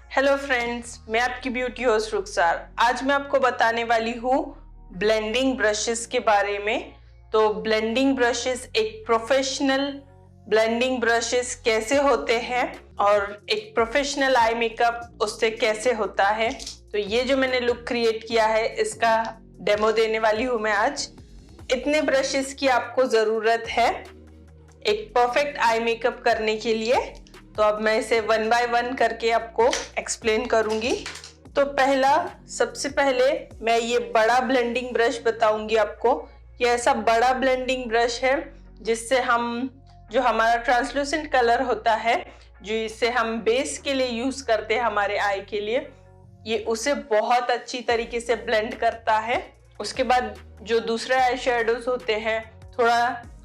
Hello friends, मैं आपकी beauty host रुखसार। आज मैं आपको बताने वाली हूँ ब्लेंडिंग ब्रशेस के बारे में। तो ब्लेंडिंग ब्रशेस, एक प्रोफेशनल ब्लेंडिंग ब्रशेस कैसे होते हैं और एक प्रोफेशनल आई मेकअप उससे कैसे होता है। तो ये जो मैंने लुक क्रिएट किया है, इसका डेमो देने वाली हूँ मैं आज। इतने ब्रशेस की आपको ज़रूरत है एक परफेक्ट आई मेकअप करने के लिए। तो अब मैं इसे वन बाय वन करके आपको एक्सप्लेन करूंगी। तो सबसे पहले मैं ये बड़ा ब्लेंडिंग ब्रश बताऊंगी आपको। ये ऐसा बड़ा ब्लेंडिंग ब्रश है जिससे हम जो हमारा ट्रांसलूसेंट कलर होता है, जो इसे हम बेस के लिए यूज करते हैं हमारे आई के लिए, ये उसे बहुत अच्छी तरीके से ब्लेंड करता है। उसके बाद जो दूसरे आई शेडोज होते हैं,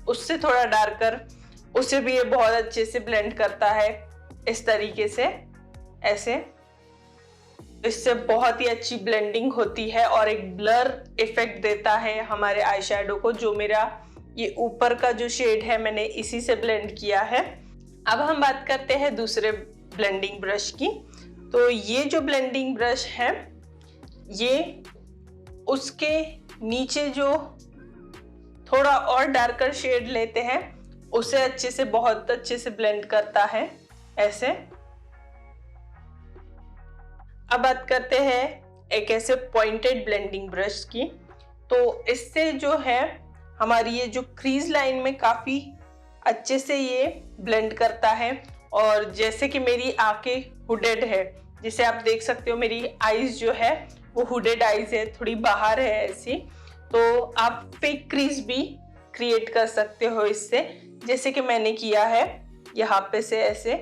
उससे थोड़ा डार्कर, उसे भी ये बहुत अच्छे से ब्लेंड करता है इस तरीके से, ऐसे। इससे बहुत ही अच्छी ब्लेंडिंग होती है और एक ब्लर इफेक्ट देता है हमारे आई शेडो को। जो मेरा ये ऊपर का जो शेड है, मैंने इसी से ब्लेंड किया है। अब हम बात करते हैं दूसरे ब्लेंडिंग ब्रश की। तो ये जो ब्लेंडिंग ब्रश है, ये उसके नीचे जो थोड़ा और डार्कर शेड लेते हैं, उसे बहुत अच्छे से ब्लेंड करता है, ऐसे। अब बात करते हैं एक ऐसे पॉइंटेड ब्लेंडिंग ब्रश की। तो इससे जो है हमारी ये जो क्रीज लाइन में काफी अच्छे से ये ब्लेंड करता है। और जैसे कि मेरी आंखें हुडेड है, जिसे आप देख सकते हो, मेरी आईज जो है वो हुडेड आईज है, थोड़ी बाहर है ऐसी। तो आप फेक क्रीज भी क्रिएट कर सकते हो इससे, जैसे कि मैंने किया है यहाँ पे से ऐसे।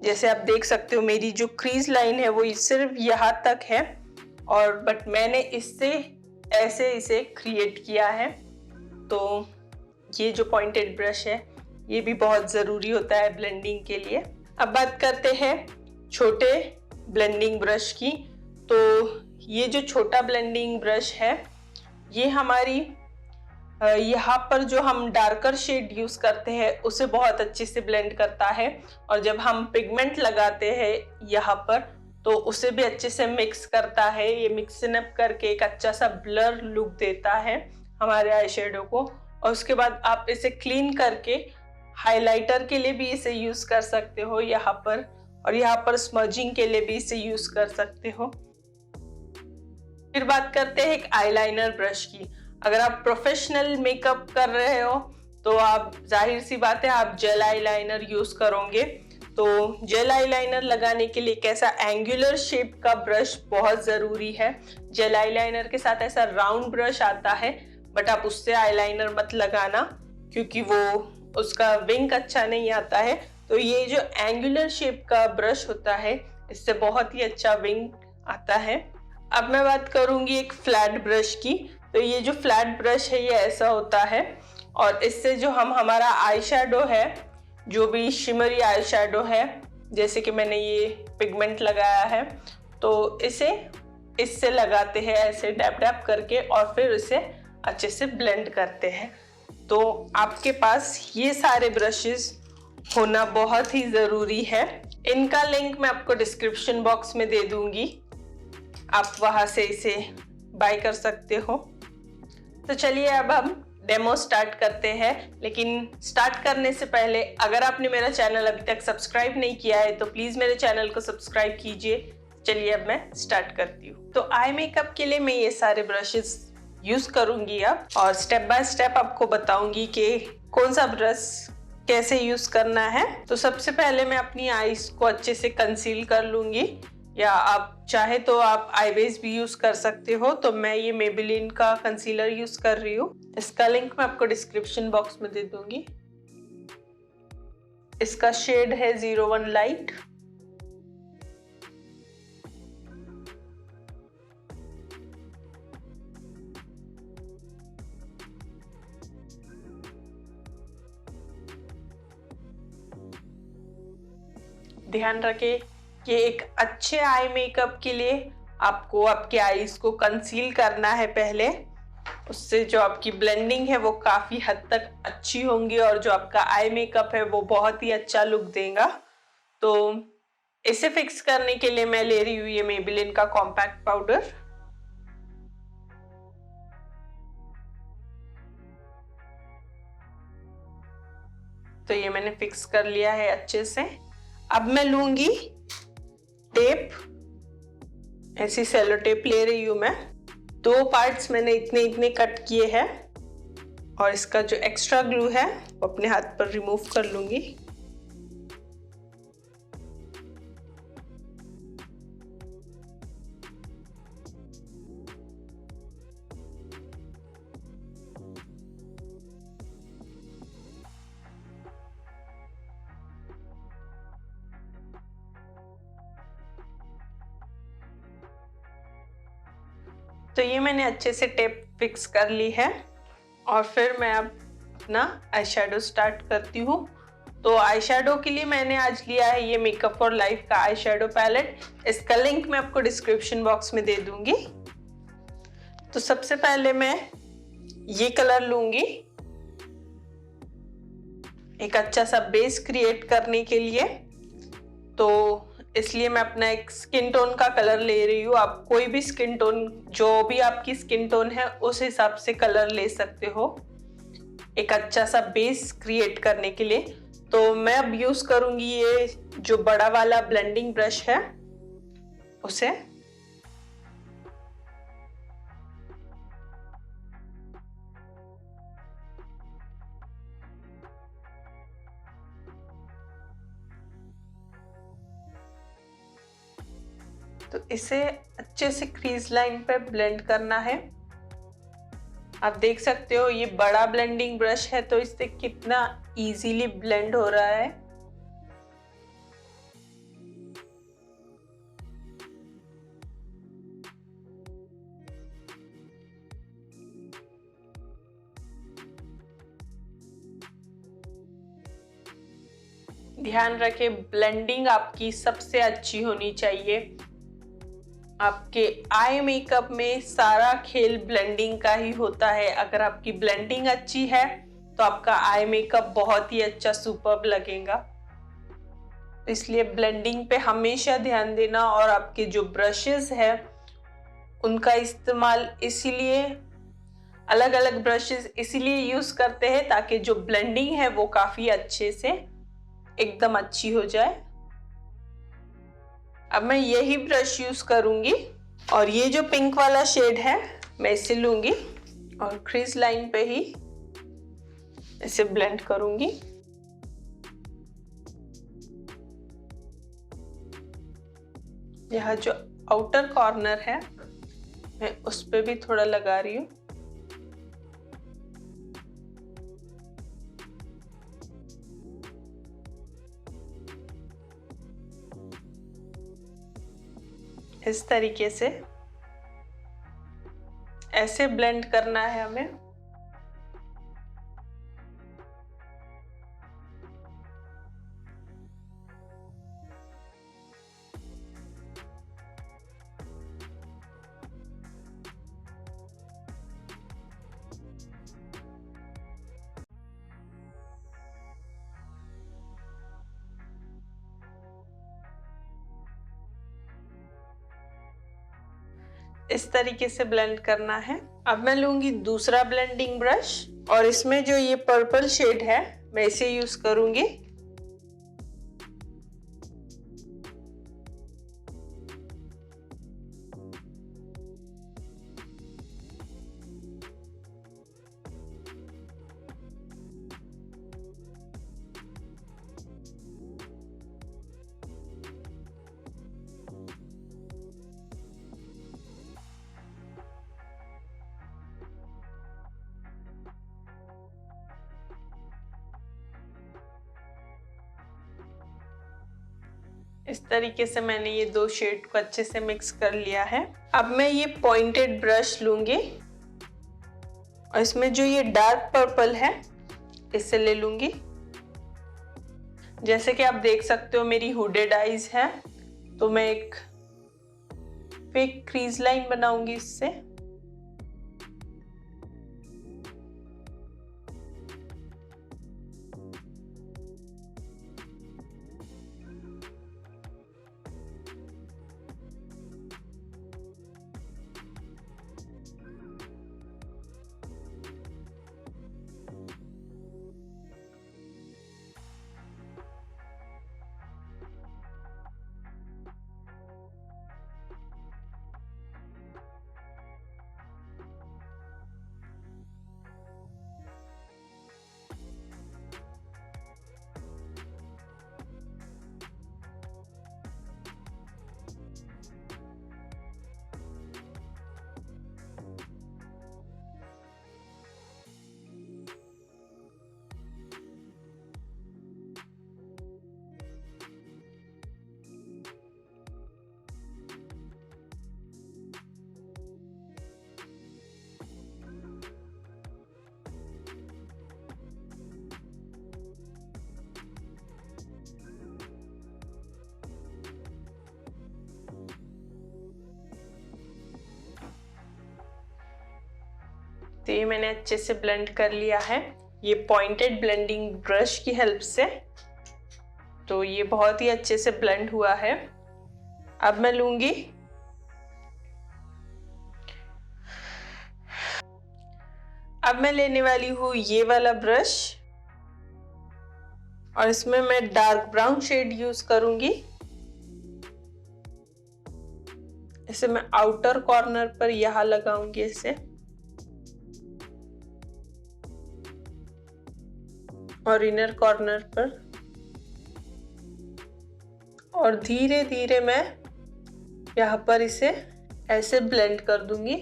जैसे आप देख सकते हो, मेरी जो क्रीज लाइन है वो सिर्फ यहाँ तक है, और बट मैंने इससे ऐसे इसे क्रिएट किया है। तो ये जो पॉइंटेड ब्रश है, ये भी बहुत ज़रूरी होता है ब्लेंडिंग के लिए। अब बात करते हैं छोटे ब्लेंडिंग ब्रश की। तो ये जो छोटा ब्लेंडिंग ब्रश है, ये हमारी यहाँ पर जो हम डार्कर शेड यूज करते हैं उसे बहुत अच्छे से ब्लेंड करता है। और जब हम पिगमेंट लगाते हैं यहाँ पर, तो उसे भी अच्छे से मिक्स करता है। ये मिक्सन अप करके एक अच्छा सा ब्लर लुक देता है हमारे आई शेडो को। और उसके बाद आप इसे क्लीन करके हाइलाइटर के लिए भी इसे यूज कर सकते हो यहाँ पर, और यहाँ पर स्मर्जिंग के लिए भी इसे यूज कर सकते हो। फिर बात करते हैं एक आईलाइनर ब्रश की। अगर आप प्रोफेशनल मेकअप कर रहे हो तो आप, जाहिर सी बात है, आप जेल आईलाइनर यूज करोगे। तो जेल आईलाइनर लगाने के लिए एक ऐसा एंगुलर शेप का ब्रश बहुत ज़रूरी है। जेल आईलाइनर के साथ ऐसा राउंड ब्रश आता है, बट आप उससे आईलाइनर मत लगाना, क्योंकि वो उसका विंग अच्छा नहीं आता है। तो ये जो एंगुलर शेप का ब्रश होता है, इससे बहुत ही अच्छा विंग आता है। अब मैं बात करूंगी एक फ्लैट ब्रश की। तो ये जो फ्लैट ब्रश है, ये ऐसा होता है, और इससे जो हमारा आई शैडो है, जो भी शिमरी आई शैडो है, जैसे कि मैंने ये पिगमेंट लगाया है, तो इससे लगाते हैं ऐसे डैप डैप करके, और फिर इसे अच्छे से ब्लेंड करते हैं। तो आपके पास ये सारे ब्रशेस होना बहुत ही ज़रूरी है। इनका लिंक मैं आपको डिस्क्रिप्शन बॉक्स में दे दूंगी, आप वहां से इसे बाय कर सकते हो। तो चलिए अब हम डेमो स्टार्ट करते हैं। लेकिन स्टार्ट करने से पहले, अगर आपने मेरा चैनल अभी तक सब्सक्राइब नहीं किया है तो प्लीज़ मेरे चैनल को सब्सक्राइब कीजिए। चलिए अब मैं स्टार्ट करती हूँ। तो आई मेकअप के लिए मैं ये सारे ब्रशेस यूज़ करूँगी अब, और स्टेप बाय स्टेप आपको बताऊँगी कि कौन सा ब्रश कैसे यूज़ करना है। तो सबसे पहले मैं अपनी आईज को अच्छे से कंसील कर लूँगी, या आप चाहे तो आप आई बेस भी यूज कर सकते हो। तो मैं ये मेबेलिन का कंसीलर यूज कर रही हूँ। इसका लिंक मैं आपको डिस्क्रिप्शन बॉक्स में दे दूंगी। इसका शेड है 01 लाइट। ध्यान रखें कि एक अच्छे आई मेकअप के लिए आपको आपके आईज को कंसील करना है पहले। उससे जो आपकी ब्लेंडिंग है वो काफ़ी हद तक अच्छी होंगी, और जो आपका आई मेकअप है वो बहुत ही अच्छा लुक देगा। तो इसे फिक्स करने के लिए मैं ले रही हूँ ये मेबेलिन का कॉम्पैक्ट पाउडर। तो ये मैंने फिक्स कर लिया है अच्छे से। अब मैं लूंगी टेप, ऐसी सेलो टेप ले रही हूं मैं। 2 पार्ट्स मैंने इतने इतने कट किए हैं और इसका जो एक्स्ट्रा ग्लू है वो अपने हाथ पर रिमूव कर लूंगी। तो ये मैंने अच्छे से टेप फिक्स कर ली है और फिर मैं अब अपना आई शेडो स्टार्ट करती हूँ। तो आई शेडो के लिए मैंने आज लिया है ये मेकअप फॉर लाइफ का आई शेडो पैलेट। इसका लिंक मैं आपको डिस्क्रिप्शन बॉक्स में दे दूंगी। तो सबसे पहले मैं ये कलर लूंगी एक अच्छा सा बेस क्रिएट करने के लिए। तो इसलिए मैं अपना एक स्किन टोन का कलर ले रही हूँ। आप कोई भी स्किन टोन, जो भी आपकी स्किन टोन है उस हिसाब से कलर ले सकते हो एक अच्छा सा बेस क्रिएट करने के लिए। तो मैं अब यूज करूंगी ये जो बड़ा वाला ब्लेंडिंग ब्रश है उसे। तो इसे अच्छे से क्रीज लाइन पे ब्लेंड करना है। आप देख सकते हो ये बड़ा ब्लेंडिंग ब्रश है तो इससे कितना इजीली ब्लेंड हो रहा है। ध्यान रखें ब्लेंडिंग आपकी सबसे अच्छी होनी चाहिए। आपके आई मेकअप में सारा खेल ब्लेंडिंग का ही होता है। अगर आपकी ब्लेंडिंग अच्छी है तो आपका आई मेकअप बहुत ही अच्छा सुपर्ब लगेगा। इसलिए ब्लेंडिंग पे हमेशा ध्यान देना और आपके जो ब्रशेस है उनका इस्तेमाल इसीलिए अलग अलग ब्रशेस इसीलिए यूज करते हैं ताकि जो ब्लेंडिंग है वो काफी अच्छे से एकदम अच्छी हो जाए। अब मैं यही ब्रश यूज करूंगी और ये जो पिंक वाला शेड है मैं इसे लूंगी और क्रीज लाइन पे ही इसे ब्लेंड करूंगी। यह जो आउटर कॉर्नर है मैं उस पे भी थोड़ा लगा रही हूँ। इस तरीके से ऐसे ब्लेंड करना है हमें। इस तरीके से ब्लेंड करना है। अब मैं लूंगी दूसरा ब्लेंडिंग ब्रश और इसमें जो ये पर्पल शेड है मैं इसे यूज करूंगी। इस तरीके से मैंने ये 2 शेड को अच्छे से मिक्स कर लिया है। अब मैं ये पॉइंटेड ब्रश लूंगी और इसमें जो ये डार्क पर्पल है इसे ले लूंगी। जैसे कि आप देख सकते हो मेरी हुडेड आईज है तो मैं एक फेक क्रीज लाइन बनाऊंगी इससे। तो ये मैंने अच्छे से ब्लेंड कर लिया है ये पॉइंटेड ब्लेंडिंग ब्रश की हेल्प से। तो ये बहुत ही अच्छे से ब्लेंड हुआ है। अब मैं लूंगी अब मैं लेने वाली हूँ ये वाला ब्रश और इसमें मैं डार्क ब्राउन शेड यूज करूंगी। इसे मैं आउटर कॉर्नर पर यहां लगाऊंगी इसे, और इनर कॉर्नर पर, और धीरे धीरे मैं यहाँ पर इसे ऐसे ब्लेंड कर दूंगी।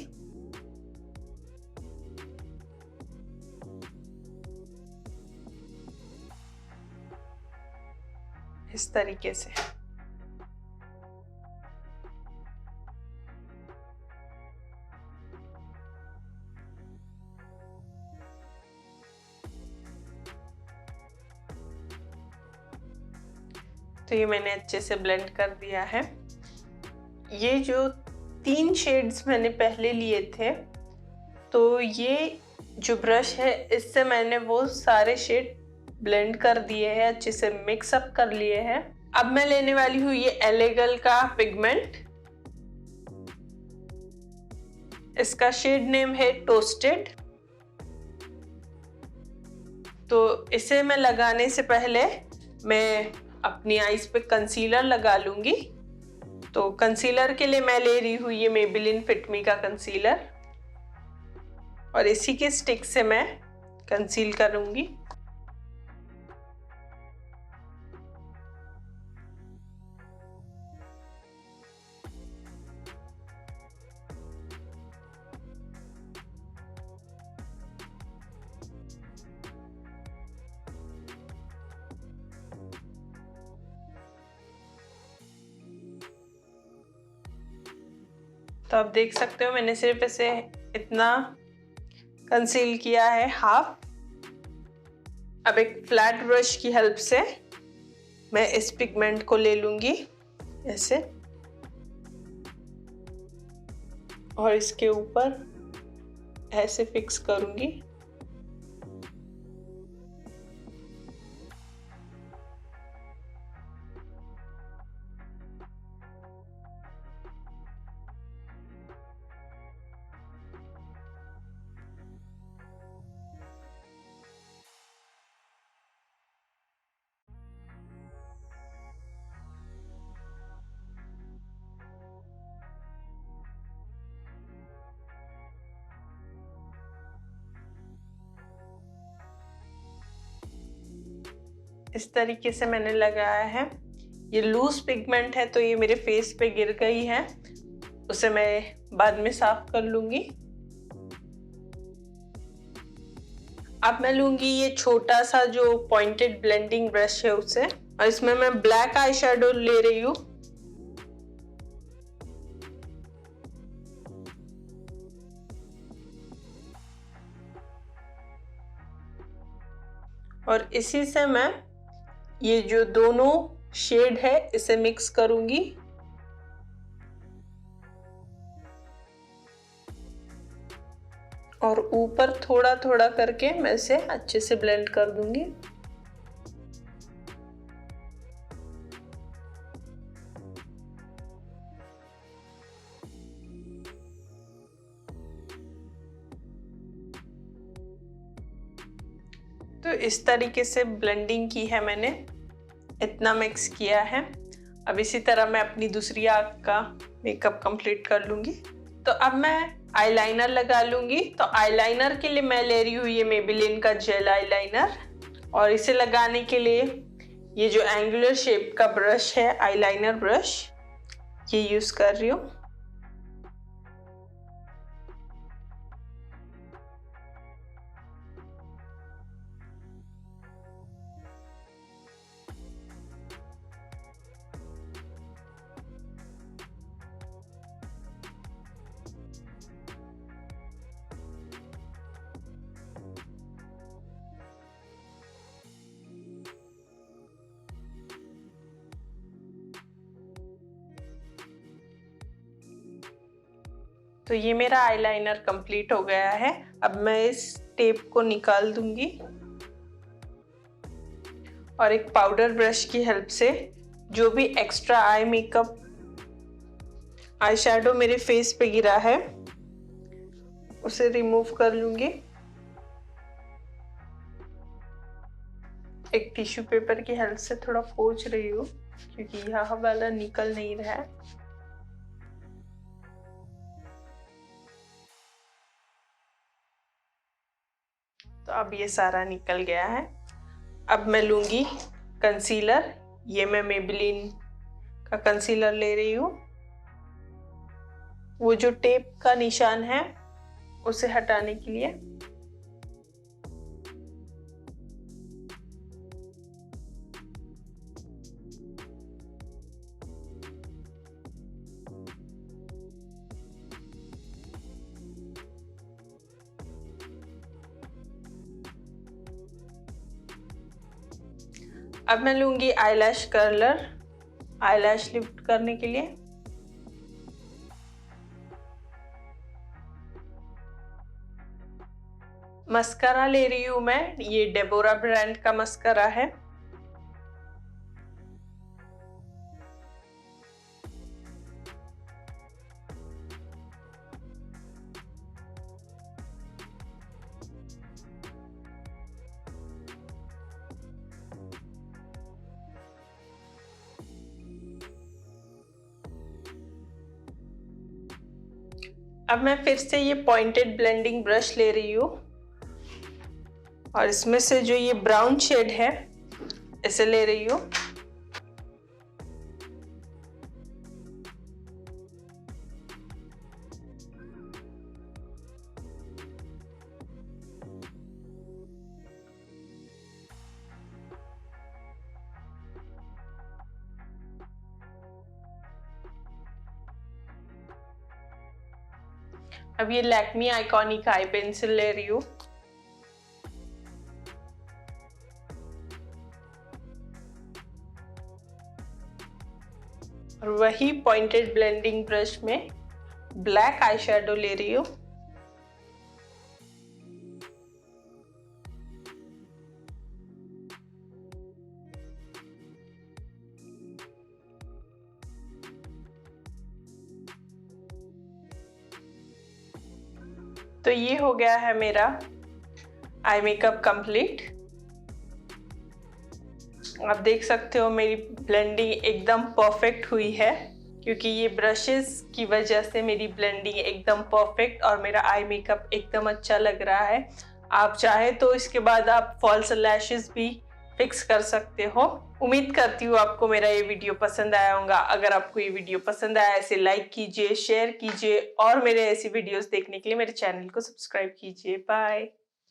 इस तरीके से। तो ये मैंने अच्छे से ब्लेंड कर दिया है। ये जो 3 शेड्स मैंने पहले लिए थे, तो ये जो ब्रश है इससे मैंने वो सारे शेड ब्लेंड कर दिए हैं, अच्छे से मिक्स अप कर लिए हैं। अब मैं लेने वाली हूँ ये एलेगल का पिगमेंट। इसका शेड नेम है टोस्टेड। तो इसे मैं लगाने से पहले मैं अपनी आईज पे कंसीलर लगा लूंगी। तो कंसीलर के लिए मैं ले रही हूँ ये मेबेलिन फिट मी का कंसीलर, और इसी के स्टिक से मैं कंसील करूंगी। तो आप देख सकते हो मैंने सिर्फ इसे इतना कंसील किया है, हाफ। अब एक फ्लैट ब्रश की हेल्प से मैं इस पिगमेंट को ले लूंगी ऐसे, और इसके ऊपर ऐसे फिक्स करूंगी। इस तरीके से मैंने लगाया है। ये लूज पिगमेंट है तो ये मेरे फेस पे गिर गई है, उसे मैं बाद में साफ कर लूंगी। अब मैं लूंगी ये छोटा सा जो पॉइंटेड ब्लेंडिंग ब्रश है उसे, और इसमें मैं ब्लैक आई शेडो ले रही हूँ। और इसी से मैं ये जो दोनों शेड है इसे मिक्स करूंगी। और ऊपर थोड़ा थोड़ा करके मैं इसे अच्छे से ब्लेंड कर दूंगी। तो इस तरीके से ब्लेंडिंग की है मैंने, इतना मिक्स किया है। अब इसी तरह मैं अपनी दूसरी आंख का मेकअप कंप्लीट कर लूंगी। तो अब मैं आईलाइनर लगा लूंगी। तो आईलाइनर के लिए मैं ले रही हूँ ये मेबेलिन का जेल आईलाइनर, और इसे लगाने के लिए ये जो एंगुलर शेप का ब्रश है आईलाइनर ब्रश, ये यूज कर रही हूँ। तो ये मेरा आईलाइनर कंप्लीट हो गया है। अब मैं इस टेप को निकाल दूंगी और एक पाउडर ब्रश की हेल्प से जो भी extra eye makeup, eye shadow मेरे फेस पे गिरा है उसे रिमूव कर लूंगी। एक टिश्यू पेपर की हेल्प से थोड़ा पोंछ रही हूँ क्योंकि यहाँ वाला निकल नहीं रहा है। तो अब ये सारा निकल गया है। अब मैं लूंगी कंसीलर। ये मैं मेबेलिन का कंसीलर ले रही हूँ। वो जो टेप का निशान है उसे हटाने के लिए। अब मैं लूंगी आईलैश कर्लर आईलैश लिफ्ट करने के लिए। मस्कारा ले रही हूं मैं, ये डेबोरा ब्रांड का मस्कारा है। अब मैं फिर से ये पॉइंटेड ब्लेंडिंग ब्रश ले रही हूँ और इसमें से जो ये ब्राउन शेड है इसे ले रही हूँ। अब ये लैक्मी आइकॉनिक आई पेंसिल ले रही हूँ। और वही पॉइंटेड ब्लेंडिंग ब्रश में ब्लैक आई शैडो ले रही हूँ। तो ये हो गया है मेरा आई मेकअप कंप्लीट। आप देख सकते हो मेरी ब्लेंडिंग एकदम परफेक्ट हुई है क्योंकि ये ब्रशेस की वजह से मेरी ब्लेंडिंग एकदम परफेक्ट और मेरा आई मेकअप एकदम अच्छा लग रहा है। आप चाहे तो इसके बाद आप फॉल्स लैशेस भी फिक्स कर सकते हो। उम्मीद करती हूँ आपको मेरा ये वीडियो पसंद आया होगा। अगर आपको ये वीडियो पसंद आया इसे लाइक कीजिए, शेयर कीजिए और मेरे ऐसी वीडियोस देखने के लिए मेरे चैनल को सब्सक्राइब कीजिए। बाय।